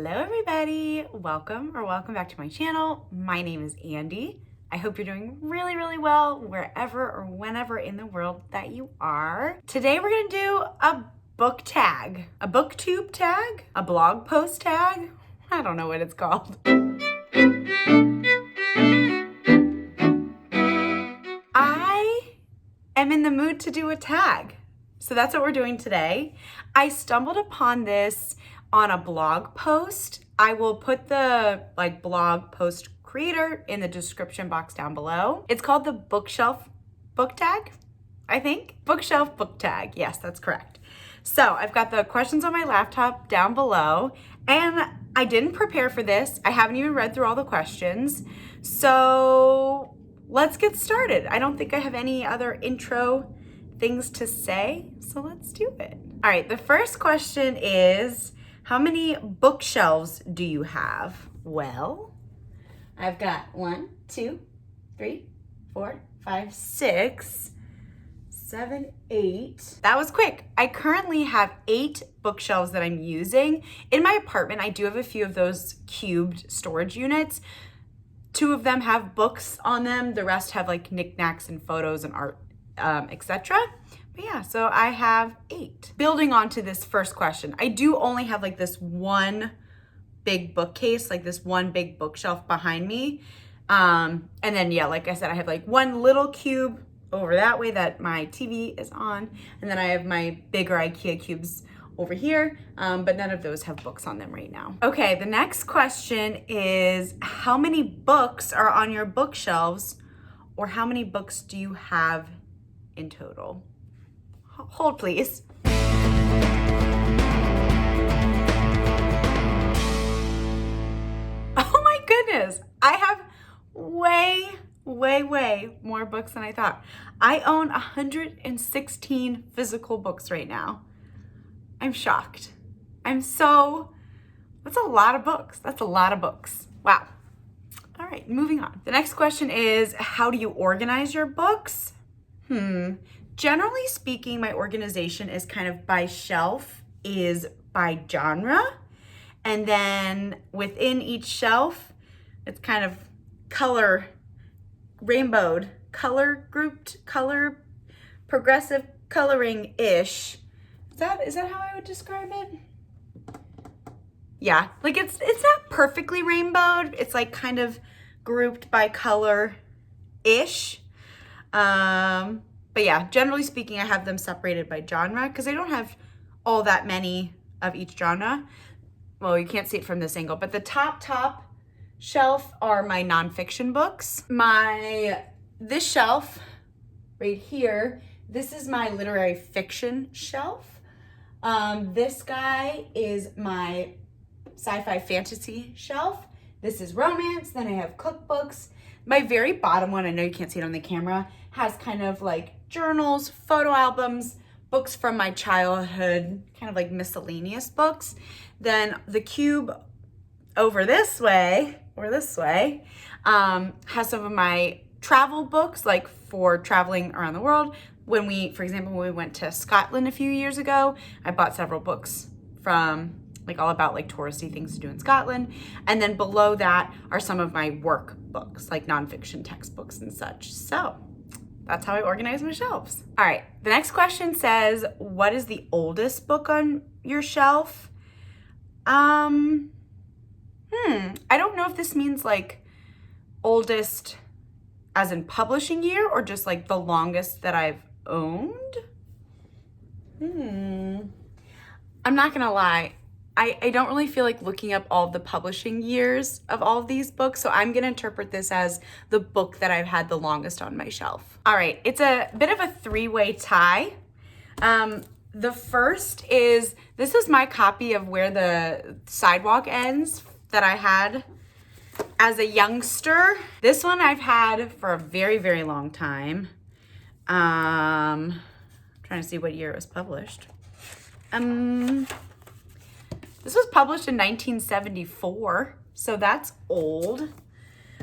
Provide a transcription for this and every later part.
Hello everybody, welcome back to my channel. My name is Andy. I hope you're doing really well wherever or whenever in the world that you are. Today we're gonna do a book tag, a booktube tag, a blog post tag. I don't know what it's called. I am in the mood to do a tag. So that's what we're doing today. I stumbled upon this on a blog post. I will put the blog post creator in the description box down below. It's called the bookshelf book tag, I think. Bookshelf book tag, yes, that's correct. So I've got the questions on my laptop down below, and I didn't prepare for this. I haven't even read through all the questions. So let's get started. I don't think I have any other intro things to say, so let's do it. All right, the first question is, how many bookshelves do you have? Well, I've got 1, 2, 3, 4, 5, 6, 7, 8. That was quick. I currently have 8 bookshelves that I'm using. In my apartment, I do have a few of those cubed storage units. 2 of them have books on them. The rest have like knickknacks and photos and art, etc. But yeah, so I have 8. Building on to this first question, I do only have like this one big bookcase, like this one big bookshelf behind me. And then yeah, like I said, I have like one little cube over that way that my TV is on. And then I have my bigger IKEA cubes over here, but none of those have books on them right now. Okay, the next question is, how many books are on your bookshelves, or how many books do you have in total? Hold please. Oh my goodness, I have way more books than I thought. I own 116 physical books right now. I'm shocked. That's a lot of books. That's a lot of books. Wow. All right, moving on. The next question is, how do you organize your books? Generally speaking, my organization is kind of by shelf, is by genre. And then within each shelf, it's kind of color rainbowed, color grouped, color progressive coloring-ish. Is that how I would describe it? Yeah, like it's not perfectly rainbowed. It's like kind of grouped by color-ish. But yeah, generally speaking, I have them separated by genre because I don't have all that many of each genre. Well, you can't see it from this angle, but the top shelf are my nonfiction books. This shelf right here, this is my literary fiction shelf. This guy is my sci-fi fantasy shelf. This is romance. Then I have cookbooks. My very bottom one, I know you can't see it on the camera, has kind of like journals, photo albums, books from my childhood, kind of like miscellaneous books. Then the cube over this way, has some of my travel books, like for traveling around the world. For example, when we went to Scotland a few years ago, I bought several books from all about like touristy things to do in Scotland. And then below that are some of my work books, like nonfiction textbooks and such. So that's how I organize my shelves. All right, the next question says, what is the oldest book on your shelf? I don't know if this means like oldest as in publishing year or just like the longest that I've owned. I'm not gonna lie. I don't really feel like looking up all of the publishing years of all of these books, so I'm gonna interpret this as the book that I've had the longest on my shelf. All right, it's a bit of a 3-way tie. The first is, this is my copy of Where the Sidewalk Ends that I had as a youngster. This one I've had for a very long time. I'm trying to see what year it was published. This was published in 1974, so that's old.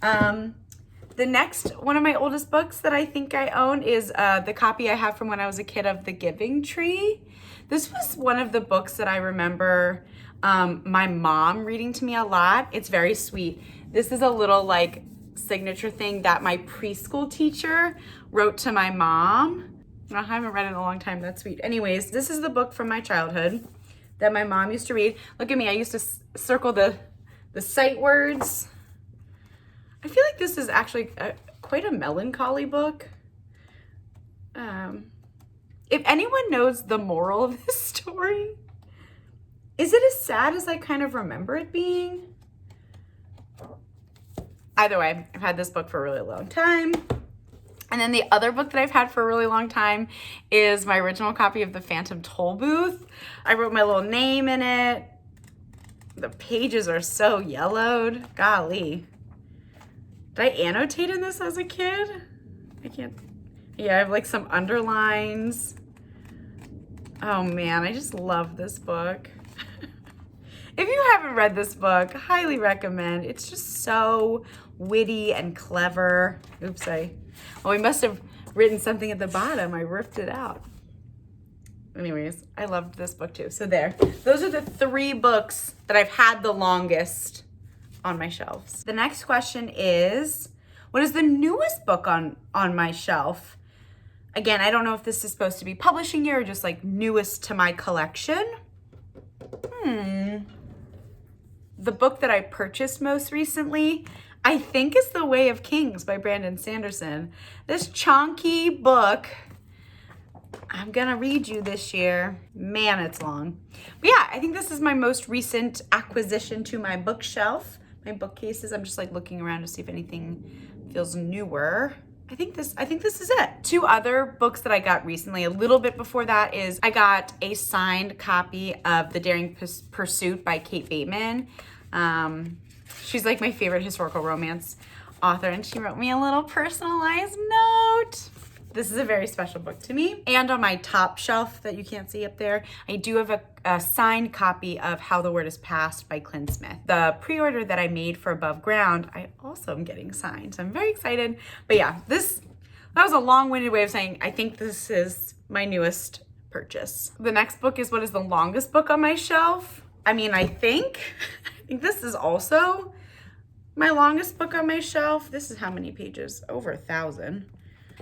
The next one of my oldest books that I think I own is the copy I have from when I was a kid of The Giving Tree. This was one of the books that I remember my mom reading to me a lot. It's very sweet. This is a little like signature thing that my preschool teacher wrote to my mom. I haven't read it in a long time. That's sweet. Anyways, this is the book from my childhood that my mom used to read. Look at me. I used to circle the sight words. I feel like this is actually quite a melancholy book. If anyone knows the moral of this story, is it as sad as I kind of remember it being? Either way, I've had this book for a really long time. And then the other book that I've had for a really long time is my original copy of The Phantom Tollbooth. I wrote my little name in it. The pages are so yellowed. Golly. Did I annotate in this as a kid? I can't. Yeah, I have like some underlines. Oh man, I just love this book. If you haven't read this book, highly recommend. It's just so witty and clever. Oops, we must have written something at the bottom. I ripped it out. Anyways, I loved this book too. So there, those are the 3 books that I've had the longest on my shelves. The next question is, what is the newest book on my shelf? Again, I don't know if this is supposed to be publishing year or just like newest to my collection. The book that I purchased most recently, I think, is The Way of Kings by Brandon Sanderson. This chunky book, I'm gonna read you this year. Man, it's long. But yeah, I think this is my most recent acquisition to my bookshelf. My bookcases, I'm just like looking around to see if anything feels newer. I think this is it. 2 other books that I got recently, a little bit before that, is I got a signed copy of The Daring Pursuit by Kate Bateman. She's like my favorite historical romance author, and she wrote me a little personalized note. This is a very special book to me. And on my top shelf that you can't see up there, I do have a signed copy of How the Word is Passed by Clint Smith. The pre-order that I made for Above Ground, I also am getting signed. So I'm very excited. But yeah, that was a long-winded way of saying I think this is my newest purchase. The next book is what is the longest book on my shelf. I mean, I think this is also my longest book on my shelf. This is how many pages? Over 1,000.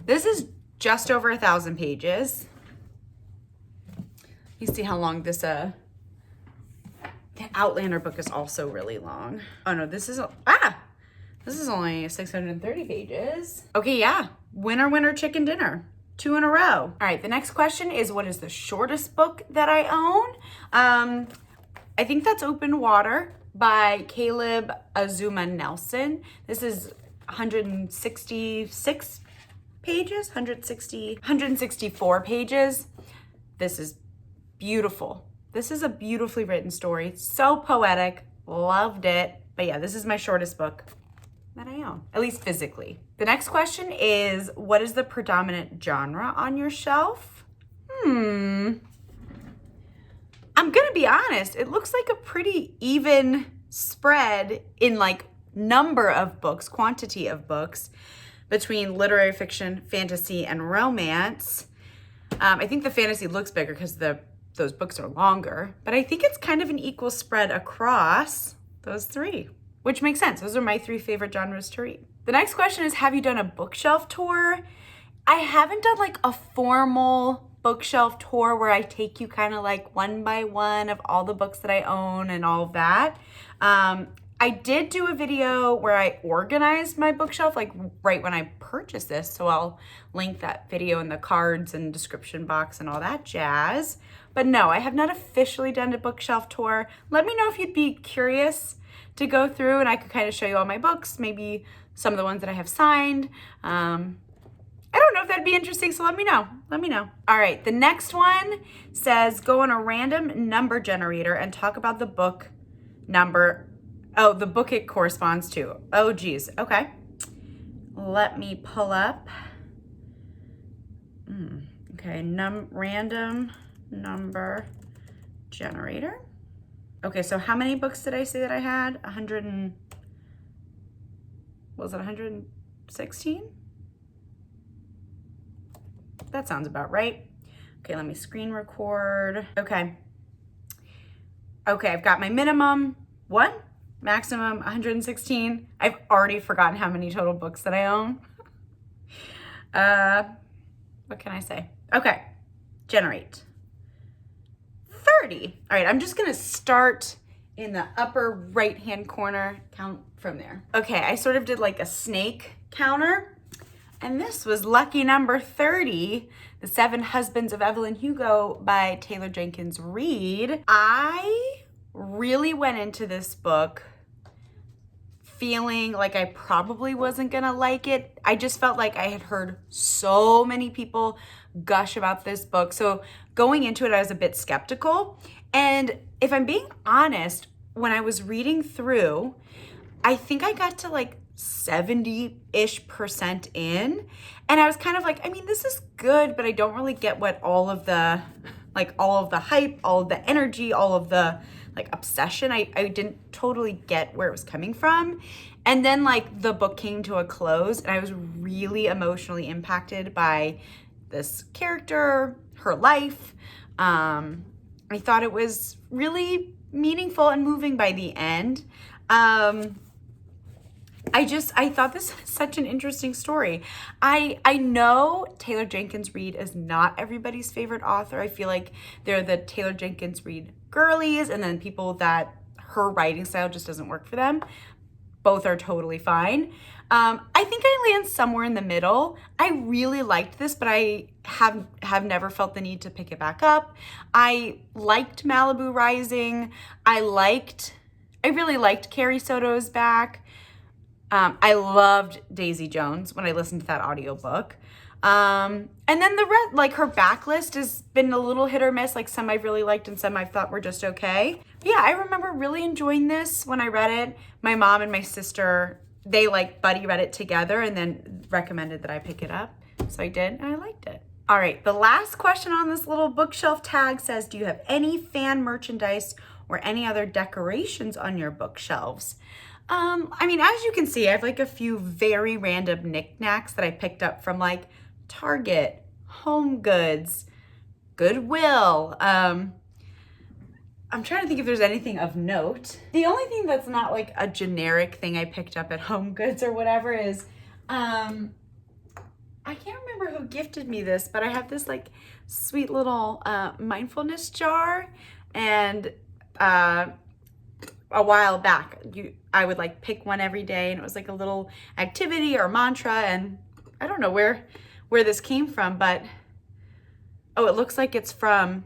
This is just over 1,000 pages. You see how long this, the Outlander book is also really long. Oh no, this is only 630 pages. Okay, yeah, winner, winner, chicken dinner. 2 in a row. All right, the next question is, what is the shortest book that I own? I think that's Open Water by Caleb Azumah Nelson. This is 166 pages, 164 pages. This is beautiful. This is a beautifully written story. So poetic, loved it. But yeah, this is my shortest book that I own, at least physically. The next question is, what is the predominant genre on your shelf? I'm gonna be honest, it looks like a pretty even spread in like number of books, quantity of books, between literary fiction, fantasy, and romance. I think the fantasy looks bigger because those books are longer, but I think it's kind of an equal spread across those 3, which makes sense. Those are my 3 favorite genres to read. The next question is, have you done a bookshelf tour? I haven't done like a formal bookshelf tour where I take you kind of like one by one of all the books that I own and all of that. I did do a video where I organized my bookshelf like right when I purchased this, so I'll link that video in the cards and description box and all that jazz. But no, I have not officially done a bookshelf tour. Let me know if you'd be curious to go through and I could kind of show you all my books, maybe some of the ones that I have signed. I don't know if that'd be interesting, so let me know. Let me know. All right, the next one says, go on a random number generator and talk about the book number. Oh, the book it corresponds to. Oh, geez. Okay. Let me pull up. Okay, random number generator. Okay, so how many books did I say that I had? 116? That sounds about right. Okay, let me screen record. Okay. Okay, I've got my minimum 1, maximum 116. I've already forgotten how many total books that I own. What can I say? Okay, generate 30. All right, I'm just gonna start in the upper right-hand corner, count from there. Okay, I sort of did like a snake counter, and this was lucky number 30, The 7 Husbands of Evelyn Hugo by Taylor Jenkins Reid. I really went into this book feeling like I probably wasn't gonna like it. I just felt like I had heard so many people gush about this book. So going into it, I was a bit skeptical. And if I'm being honest, when I was reading through, I think I got to like 70-ish% in. And I was kind of like, I mean, this is good, but I don't really get what all of the hype, all of the energy, all of the like obsession. I didn't totally get where it was coming from. And then like the book came to a close and I was really emotionally impacted by this character, her life. I thought it was really meaningful and moving by the end. I thought this was such an interesting story. I know Taylor Jenkins Reid is not everybody's favorite author. I feel like they're the Taylor Jenkins Reid girlies and then people that her writing style just doesn't work for them. Both are totally fine. I think I land somewhere in the middle. I really liked this, but I have never felt the need to pick it back up. I liked Malibu Rising. I really liked Carrie Soto's back. I loved Daisy Jones when I listened to that audiobook. And then the rest, like her backlist has been a little hit or miss. Like some I've really liked and some I've thought were just okay. But yeah, I remember really enjoying this when I read it. My mom and my sister, they like buddy read it together and then recommended that I pick it up. So I did and I liked it. All right, the last question on this little bookshelf tag says, do you have any fan merchandise or any other decorations on your bookshelves? I mean, as you can see, I have like a few very random knickknacks that I picked up from like Target, Home Goods, Goodwill. I'm trying to think if there's anything of note. The only thing that's not like a generic thing I picked up at Home Goods or whatever is, I can't remember who gifted me this, but I have this like sweet little mindfulness jar, and a while back, I would like pick one every day, and it was like a little activity or mantra, and I don't know where this came from, but oh, it looks like it's from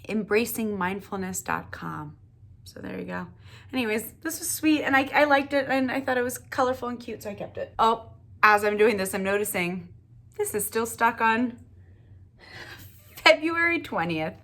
embracingmindfulness.com. So there you go. Anyways, this was sweet and I liked it and I thought it was colorful and cute, so I kept it. Oh, as I'm doing this, I'm noticing this is still stuck on February 20th.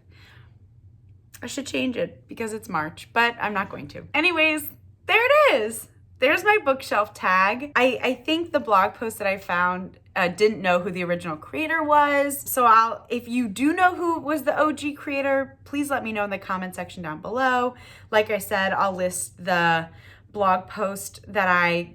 I should change it because it's March, but I'm not going to. Anyways, there it is. There's my bookshelf tag. I think the blog post that I found didn't know who the original creator was. So if you do know who was the OG creator, please let me know in the comment section down below. Like I said, I'll list the blog post that I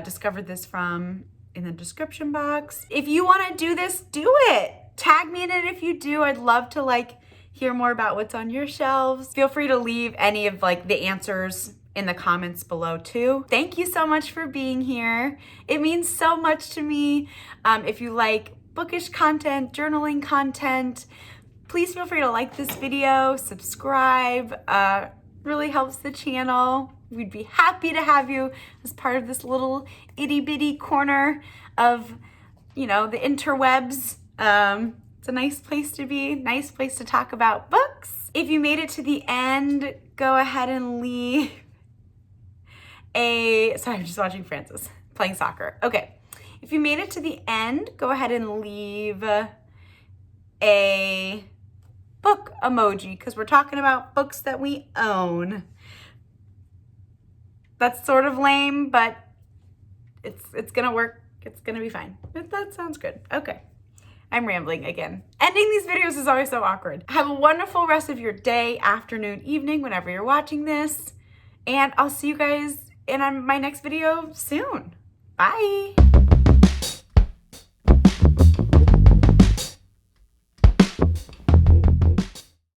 discovered this from in the description box. If you want to do this, do it. Tag me in it if you do. I'd love to like hear more about what's on your shelves. Feel free to leave any of like the answers in the comments below too. Thank you so much for being here. It means so much to me. If you like bookish content, journaling content, please feel free to like this video, subscribe. Really helps the channel. We'd be happy to have you as part of this little itty bitty corner of, you know, the interwebs. It's a nice place to be, nice place to talk about books. If you made it to the end, go ahead and leave sorry, I'm just watching Francis playing soccer. Okay, if you made it to the end, go ahead and leave a book emoji because we're talking about books that we own. That's sort of lame, but it's gonna work. It's gonna be fine. That sounds good. Okay, I'm rambling again. Ending these videos is always so awkward. Have a wonderful rest of your day, afternoon, evening, whenever you're watching this, and I'll see you guys in my next video soon. Bye.